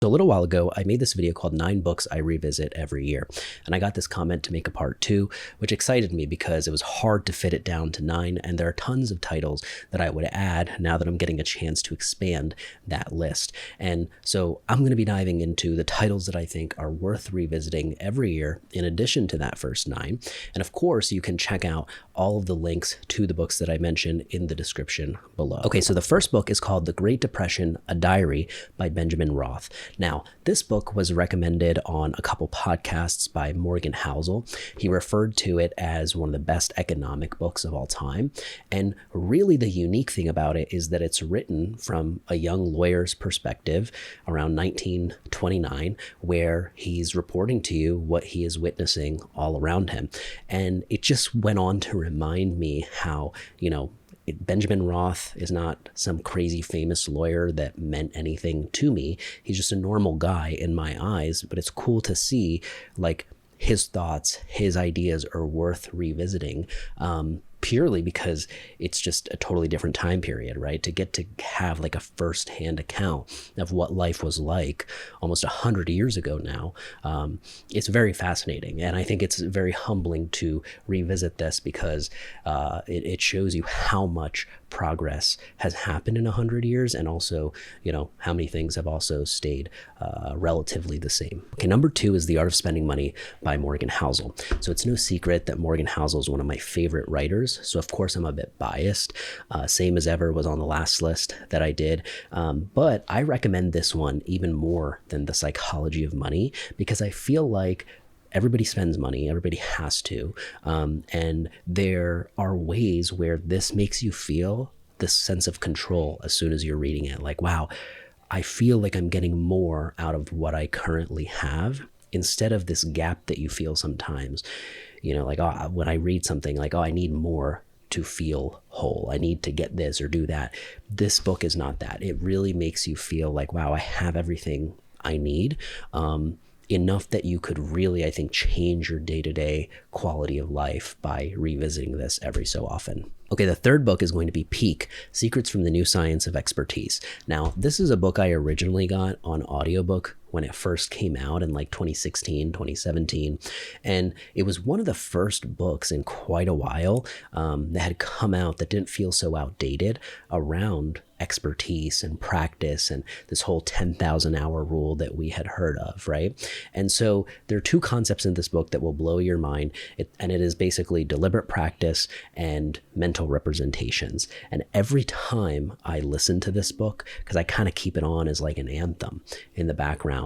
So a little while ago, I made this video called 9 Books I Revisit Every Year. And I got this comment to make a part 2, which excited me because it was hard to fit it down to 9. And there are tons of titles that I would add now that I'm getting a chance to expand that list. And so I'm going to be diving into the titles that I think are worth revisiting every year in addition to that first 9. And of course, you can check out all of the links to the books that I mentioned in the description below. Okay, so the first book is called The Great Depression, A Diary by Benjamin Roth. Now, this book was recommended on a couple podcasts by Morgan Housel. He referred to it as one of the best economic books of all time. And really the unique thing about it is that it's written from a young lawyer's perspective around 1929, where he's reporting to you what he is witnessing all around him. And it just went on to remind me how, Benjamin Roth is not some crazy famous lawyer that meant anything to me. He's just a normal guy in my eyes, but it's cool to see like his thoughts, his ideas are worth revisiting, purely because it's just a totally different time period, right? To get to have like a first-hand account of what life was like almost 100 years ago now, it's very fascinating. And I think it's very humbling to revisit this because it shows you how much progress has happened in 100 years, and also, how many things have also stayed relatively the same. Okay, number 2 is The Art of Spending Money by Morgan Housel. So it's no secret that Morgan Housel is one of my favorite writers. So of course I'm a bit biased. Same as Ever was on the last list that I did. But I recommend this one even more than The Psychology of Money because I feel like everybody spends money, everybody has to. And there are ways where this makes you feel this sense of control as soon as you're reading it. Like, wow, I feel like I'm getting more out of what I currently have, instead of this gap that you feel sometimes. When I read something like, I need more to feel whole. I need to get this or do that. This book is not that. It really makes you feel like, wow, I have everything I need. Enough that you could really, I think, change your day-to-day quality of life by revisiting this every so often. Okay, the third book is going to be Peak, Secrets from the New Science of Expertise. Now, this is a book I originally got on audiobook when it first came out in like 2016, 2017. And it was one of the first books in quite a while that had come out that didn't feel so outdated around expertise and practice and this whole 10,000 hour rule that we had heard of, right? And so there are 2 concepts in this book that will blow your mind. And it is basically deliberate practice and mental representations. And every time I listen to this book, because I kind of keep it on as like an anthem in the background,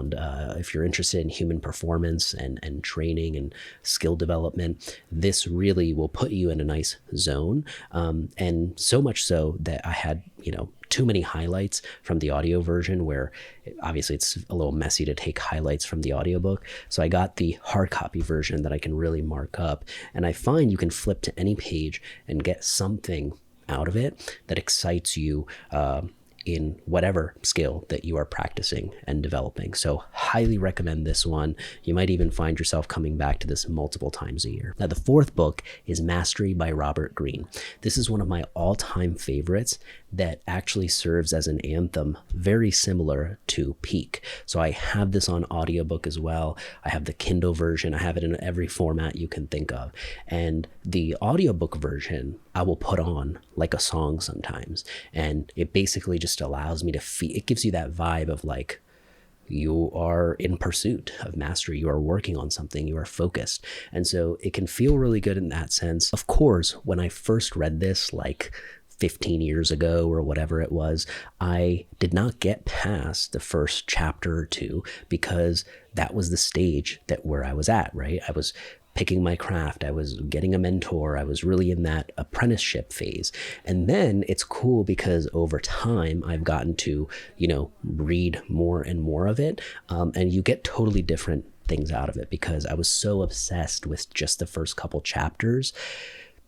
if you're interested in human performance and training and skill development, this really will put you in a nice zone. And so much so that I had, too many highlights from the audio version, where obviously it's a little messy to take highlights from the audiobook. So I got the hard copy version that I can really mark up. And I find you can flip to any page and get something out of it that excites you in whatever skill that you are practicing and developing. So highly recommend this one. You might even find yourself coming back to this multiple times a year. Now, the 4th book is Mastery by Robert Greene. This is one of my all-time favorites that actually serves as an anthem very similar to Peak. So I have this on audiobook as well. I have the Kindle version. I have it in every format you can think of. And the audiobook version I will put on like a song sometimes. And it basically just allows me to feel, it gives you that vibe of like, you are in pursuit of mastery, you are working on something, you are focused. And so it can feel really good in that sense. Of course, when I first read this, like 15 years ago or whatever it was, I did not get past the first chapter or 2 because that was the stage where I was at, right? I was picking my craft. I was getting a mentor. I was really in that apprenticeship phase. And then it's cool because over time I've gotten to, read more and more of it. And you get totally different things out of it because I was so obsessed with just the first couple chapters,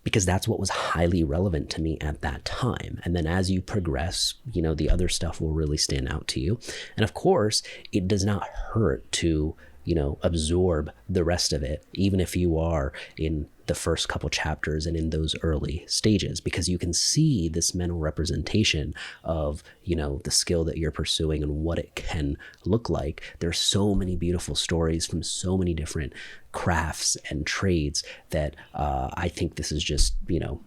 because that's what was highly relevant to me at that time. And then as you progress, the other stuff will really stand out to you. And of course, it does not hurt to absorb the rest of it, even if you are in the first couple chapters and in those early stages, because you can see this mental representation of, the skill that you're pursuing and what it can look like. There's so many beautiful stories from so many different crafts and trades that I think this is just,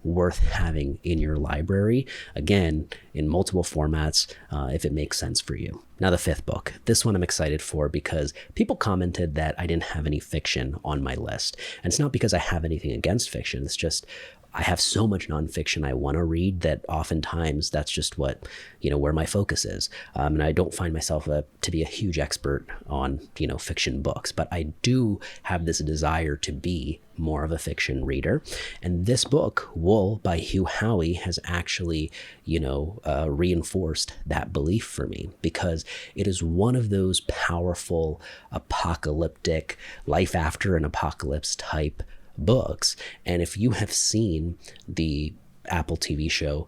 worth having in your library, again, in multiple formats, if it makes sense for you. Now, the fifth book. This one I'm excited for because people commented that I didn't have any fiction on my list. And it's not because I have anything against fiction. It's just I have so much nonfiction I want to read that oftentimes that's just what, where my focus is. And I don't find myself to be a huge expert on, fiction books, but I do have this desire to be more of a fiction reader. And this book, Wool by Hugh Howey, has actually, reinforced that belief for me, because it is one of those powerful apocalyptic life after an apocalypse type books. And if you have seen the Apple TV show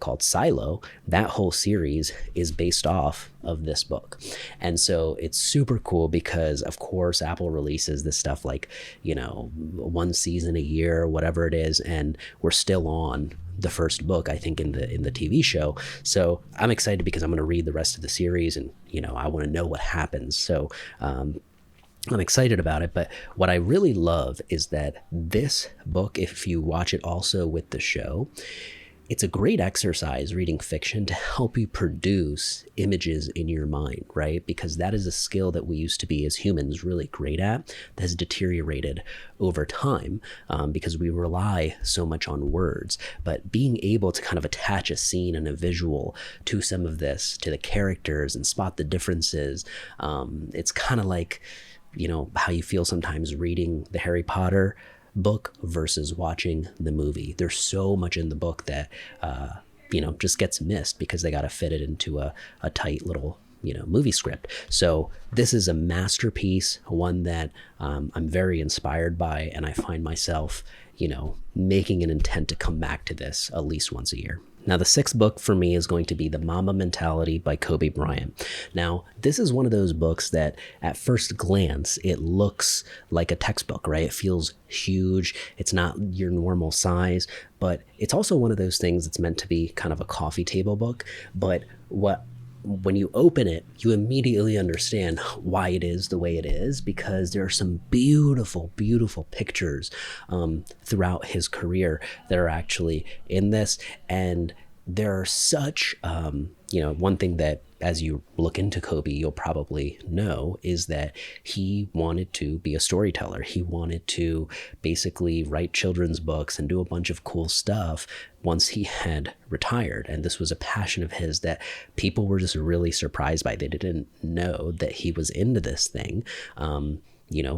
called Silo, that whole series is based off of this book. And so it's super cool because, of course, Apple releases this stuff like, one season a year, whatever it is, and we're still on the first book, I think, in the TV show. So I'm excited because I'm going to read the rest of the series, and I want to know what happens. So I'm excited about it, but what I really love is that this book, if you watch it also with the show, it's a great exercise reading fiction to help you produce images in your mind, right? Because that is a skill that we used to be as humans really great at that has deteriorated over time because we rely so much on words. But being able to kind of attach a scene and a visual to some of this, to the characters, and spot the differences, it's kind of like how you feel sometimes reading the Harry Potter book versus watching the movie. There's so much in the book that, just gets missed because they got to fit it into a tight little, movie script. So this is a masterpiece, one that I'm very inspired by, and I find myself, making an intent to come back to this at least once a year. Now, the sixth book for me is going to be The Mamba Mentality by Kobe Bryant. Now, this is one of those books that at first glance, it looks like a textbook, right? It feels huge. It's not your normal size, but it's also one of those things that's meant to be kind of a coffee table book. But when you open it, you immediately understand why it is the way it is, because there are some beautiful, beautiful pictures throughout his career that are actually in this. And there are such, one thing that as you look into Kobe, you'll probably know is that he wanted to be a storyteller. He wanted to basically write children's books and do a bunch of cool stuff once he had retired. And this was a passion of his that people were just really surprised by. They didn't know that he was into this thing.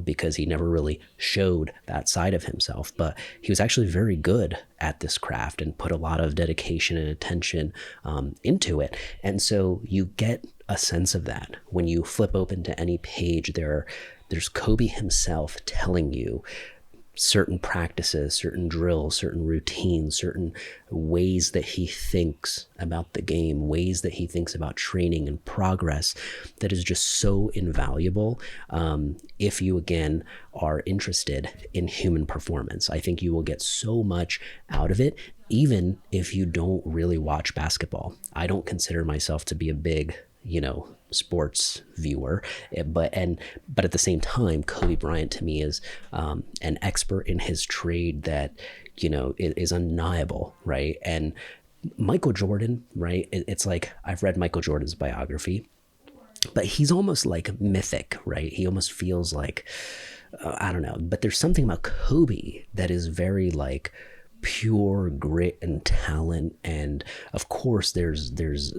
Because he never really showed that side of himself, but he was actually very good at this craft and put a lot of dedication and attention into it. And so you get a sense of that when you flip open to any page. There's Kobe himself telling you certain practices, certain drills, certain routines, certain ways that he thinks about the game, ways that he thinks about training and progress, that is just so invaluable. If you, again, are interested in human performance, I think you will get so much out of it, even if you don't really watch basketball. I don't consider myself to be a big, sports viewer, but at the same time, Kobe Bryant to me is an expert in his trade that is undeniable, right? And Michael Jordan, right? It's like, I've read Michael Jordan's biography, but he's almost like mythic, right? He almost feels like I don't know, but there's something about Kobe that is very like pure grit and talent, and of course there's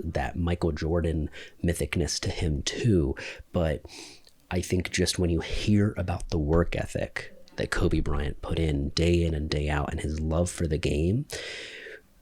that Michael Jordan mythicness to him too. But I think just when you hear about the work ethic that Kobe Bryant put in and day out, and his love for the game,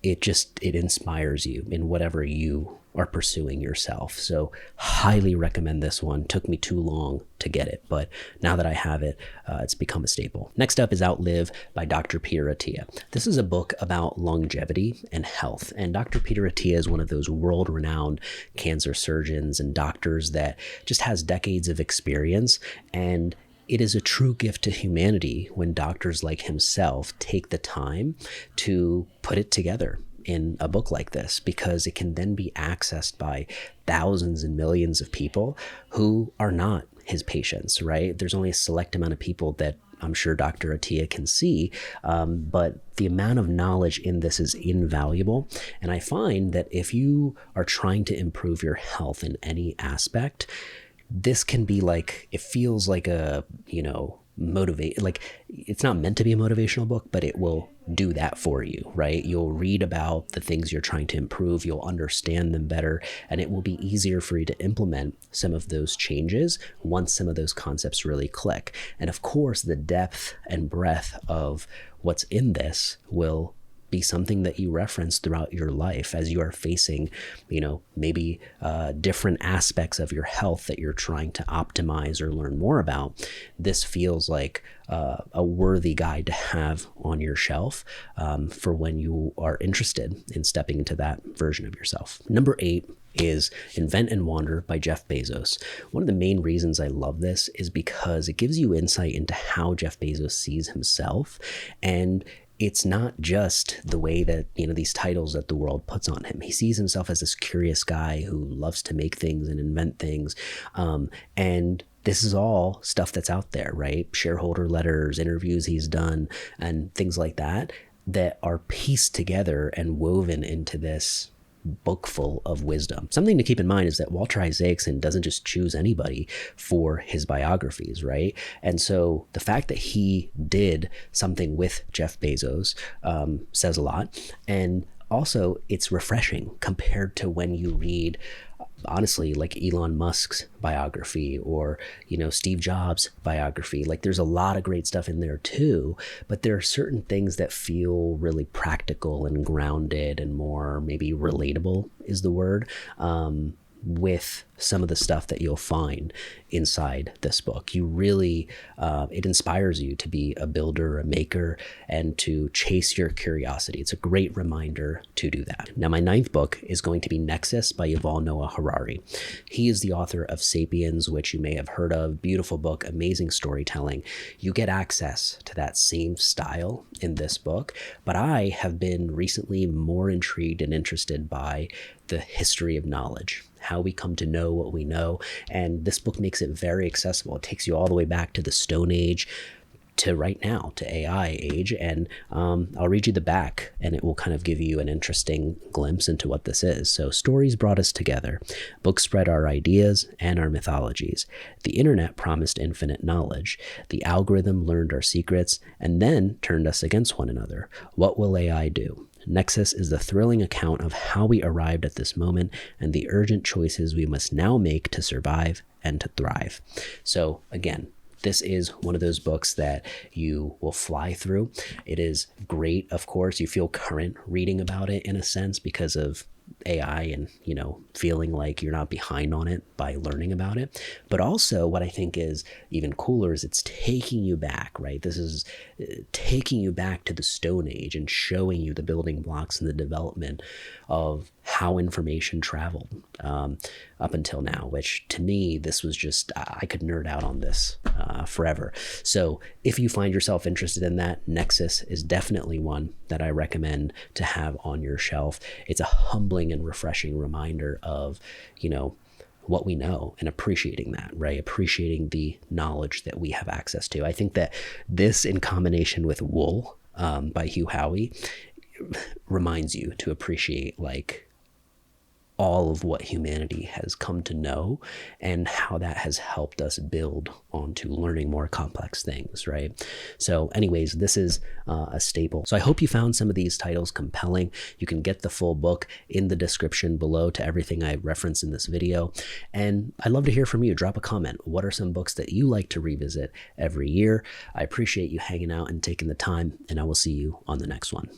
it inspires you in whatever you are pursuing yourself. So highly recommend this one. Took me too long to get it, but now that I have it, it's become a staple. Next up is Outlive by Dr. Peter Attia. This is a book about longevity and health. And Dr. Peter Attia is one of those world-renowned cancer surgeons and doctors that just has decades of experience. And it is a true gift to humanity when doctors like himself take the time to put it together in a book like this, because it can then be accessed by thousands and millions of people who are not his patients, right? There's only a select amount of people that I'm sure Dr. Attia can see, but the amount of knowledge in this is invaluable. And I find that if you are trying to improve your health in any aspect, this can be like, it feels like a, like it's not meant to be a motivational book, but it will do that for you, right? You'll read about the things you're trying to improve, you'll understand them better, and it will be easier for you to implement some of those changes once some of those concepts really click. And of course, the depth and breadth of what's in this will be something that you reference throughout your life as you are facing, maybe different aspects of your health that you're trying to optimize or learn more about. This feels like a worthy guide to have on your shelf for when you are interested in stepping into that version of yourself. Number 8 is Invent and Wander by Jeff Bezos. One of the main reasons I love this is because it gives you insight into how Jeff Bezos sees himself, and it's not just the way that, these titles that the world puts on him. He sees himself as this curious guy who loves to make things and invent things. And this is all stuff that's out there, right? Shareholder letters, interviews he's done, and things like that are pieced together and woven into this book full of wisdom. Something to keep in mind is that Walter Isaacson doesn't just choose anybody for his biographies, right? And so the fact that he did something with Jeff Bezos says a lot. And also, it's refreshing compared to when you read, honestly, like Elon Musk's biography or, Steve Jobs' biography. Like, there's a lot of great stuff in there too, but there are certain things that feel really practical and grounded and more maybe relatable is the word, with some of the stuff that you'll find inside this book. You really, it inspires you to be a builder, a maker, and to chase your curiosity. It's a great reminder to do that. Now, my 9th book is going to be Nexus by Yuval Noah Harari. He is the author of Sapiens, which you may have heard of. Beautiful book, amazing storytelling. You get access to that same style in this book, but I have been recently more intrigued and interested by the history of knowledge, how we come to know what we know. And this book makes it very accessible. It takes you all the way back to the Stone Age to right now, to AI age. And I'll read you the back and it will kind of give you an interesting glimpse into what this is. So, stories brought us together. Books spread our ideas and our mythologies. The internet promised infinite knowledge. The algorithm learned our secrets and then turned us against one another. What will AI do? Nexus is the thrilling account of how we arrived at this moment and the urgent choices we must now make to survive and to thrive. So again, this is one of those books that you will fly through. It is great, of course. You feel current reading about it in a sense because of AI and, feeling like you're not behind on it by learning about it. But also what I think is even cooler is it's taking you back, right? This is taking you back to the Stone Age and showing you the building blocks and the development of how information traveled up until now, which to me, this was just, I could nerd out on this forever. So if you find yourself interested in that, Nexus is definitely one that I recommend to have on your shelf. It's a humbling and refreshing reminder of, what we know and appreciating that, right? Appreciating the knowledge that we have access to. I think that this in combination with Wool by Hugh Howey reminds you to appreciate like all of what humanity has come to know and how that has helped us build onto learning more complex things, right? So anyways, this is a staple. So I hope you found some of these titles compelling. You can get the full book in the description below to everything I referenced in this video. And I'd love to hear from you. Drop a comment. What are some books that you like to revisit every year? I appreciate you hanging out and taking the time, and I will see you on the next one.